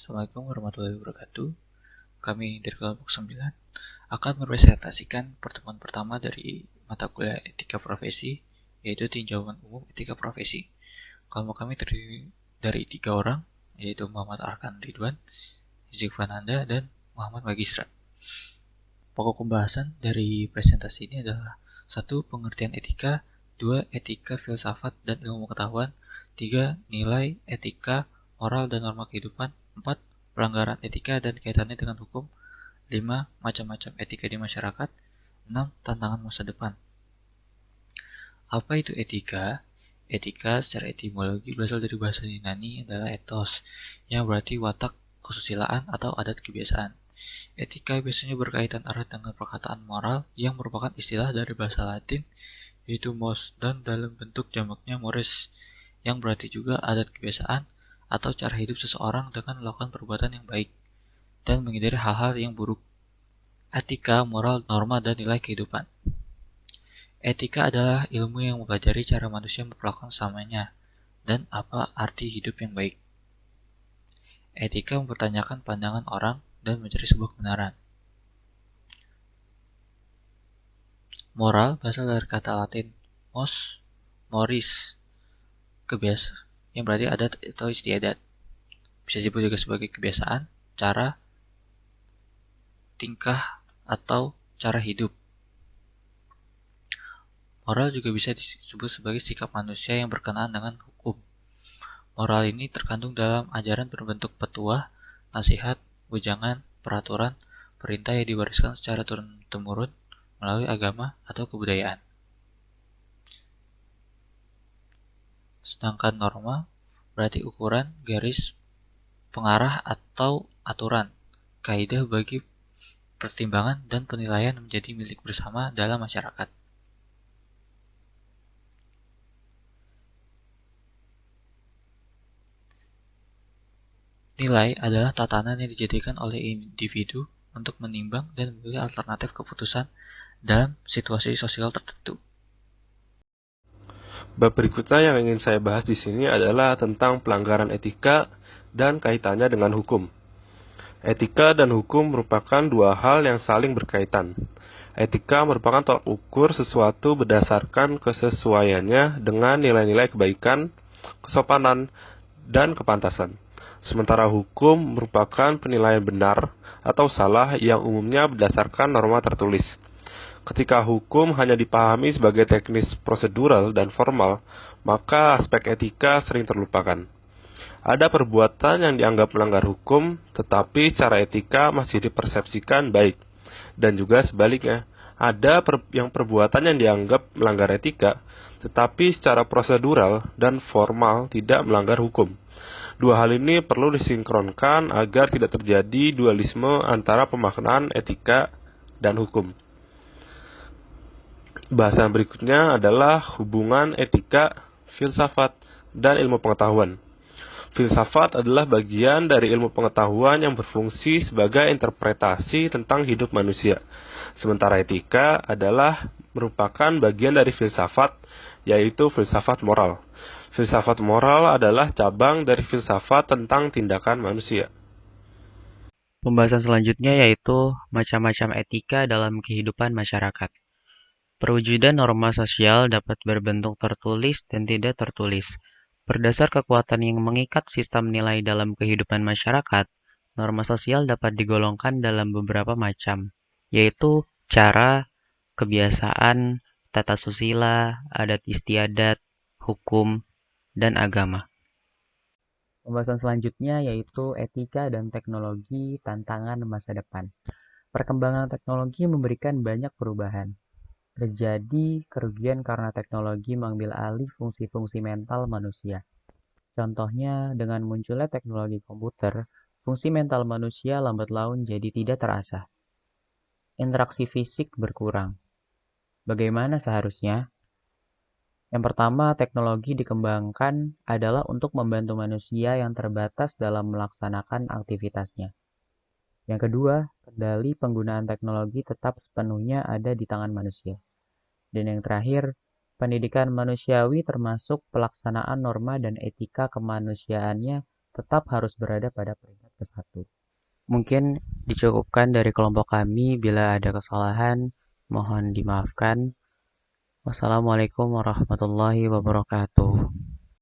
Assalamualaikum warahmatullahi wabarakatuh. Kami dari kelompok 9 akan mempresentasikan pertemuan pertama dari mata kuliah etika profesi, yaitu tinjauan umum etika profesi. Kelompok kami terdiri dari 3 orang, yaitu Muhammad Arkan Ridwan, Zik Fananda, dan Muhammad Magistrat. Pokok pembahasan dari presentasi ini adalah 1. Pengertian etika, 2. Etika filsafat dan ilmu pengetahuan, 3. Nilai etika, moral dan norma kehidupan, 4. Pelanggaran etika dan kaitannya dengan hukum, 5. Macam-macam etika di masyarakat, 6. Tantangan masa depan. Apa itu etika? Etika secara etimologi berasal dari bahasa Yunani adalah ethos, yang berarti watak, kesusilaan, atau adat kebiasaan. Etika biasanya berkaitan erat dengan perkataan moral yang merupakan istilah dari bahasa Latin, yaitu mos, dan dalam bentuk jamaknya mores, yang berarti juga adat kebiasaan atau cara hidup seseorang dengan melakukan perbuatan yang baik dan menghindari hal-hal yang buruk. Etika, moral, norma, dan nilai kehidupan. Etika adalah ilmu yang mempelajari cara manusia memperlakukan sesamanya dan apa arti hidup yang baik. Etika mempertanyakan pandangan orang dan mencari sebuah kebenaran. Moral berasal dari kata Latin mos, moris, kebiasaan, yang berarti adat atau istiadat. Bisa disebut juga sebagai kebiasaan, cara, tingkah, atau cara hidup. Moral juga bisa disebut sebagai sikap manusia yang berkenaan dengan hukum. Moral ini terkandung dalam ajaran berbentuk petuah, nasihat, wejangan, peraturan, perintah yang diwariskan secara turun-temurun melalui agama atau kebudayaan. Sedangkan norma berarti ukuran, garis, pengarah atau aturan, kaidah bagi pertimbangan dan penilaian menjadi milik bersama dalam masyarakat. Nilai adalah tatanan yang dijadikan oleh individu untuk menimbang dan memilih alternatif keputusan dalam situasi sosial tertentu. Bab berikutnya yang ingin saya bahas di sini adalah tentang pelanggaran etika dan kaitannya dengan hukum. Etika dan hukum merupakan dua hal yang saling berkaitan. Etika merupakan tolak ukur sesuatu berdasarkan kesesuaiannya dengan nilai-nilai kebaikan, kesopanan, dan kepantasan. Sementara hukum merupakan penilaian benar atau salah yang umumnya berdasarkan norma tertulis. Ketika hukum hanya dipahami sebagai teknis prosedural dan formal, maka aspek etika sering terlupakan. Ada perbuatan yang dianggap melanggar hukum, tetapi secara etika masih dipersepsikan baik. Dan juga sebaliknya, ada perbuatan yang dianggap melanggar etika, tetapi secara prosedural dan formal tidak melanggar hukum. Dua hal ini perlu disinkronkan agar tidak terjadi dualisme antara pemaknaan etika dan hukum. Bahasan berikutnya adalah hubungan etika, filsafat, dan ilmu pengetahuan. Filsafat adalah bagian dari ilmu pengetahuan yang berfungsi sebagai interpretasi tentang hidup manusia. Sementara etika adalah merupakan bagian dari filsafat, yaitu filsafat moral. Filsafat moral adalah cabang dari filsafat tentang tindakan manusia. Pembahasan selanjutnya yaitu macam-macam etika dalam kehidupan masyarakat. Perwujudan norma sosial dapat berbentuk tertulis dan tidak tertulis. Berdasar kekuatan yang mengikat sistem nilai dalam kehidupan masyarakat, norma sosial dapat digolongkan dalam beberapa macam, yaitu cara, kebiasaan, tata susila, adat istiadat, hukum, dan agama. Pembahasan selanjutnya yaitu etika dan teknologi tantangan masa depan. Perkembangan teknologi memberikan banyak perubahan. Terjadi kerugian karena teknologi mengambil alih fungsi-fungsi mental manusia. Contohnya, dengan munculnya teknologi komputer, fungsi mental manusia lambat laun jadi tidak terasah. Interaksi fisik berkurang. Bagaimana seharusnya? Yang pertama, teknologi dikembangkan adalah untuk membantu manusia yang terbatas dalam melaksanakan aktivitasnya. Yang kedua, kendali penggunaan teknologi tetap sepenuhnya ada di tangan manusia. Dan yang terakhir, pendidikan manusiawi termasuk pelaksanaan norma dan etika kemanusiaannya tetap harus berada pada peringkat kesatu. Mungkin dicukupkan dari kelompok kami. Bila ada kesalahan, mohon dimaafkan. Wassalamualaikum warahmatullahi wabarakatuh.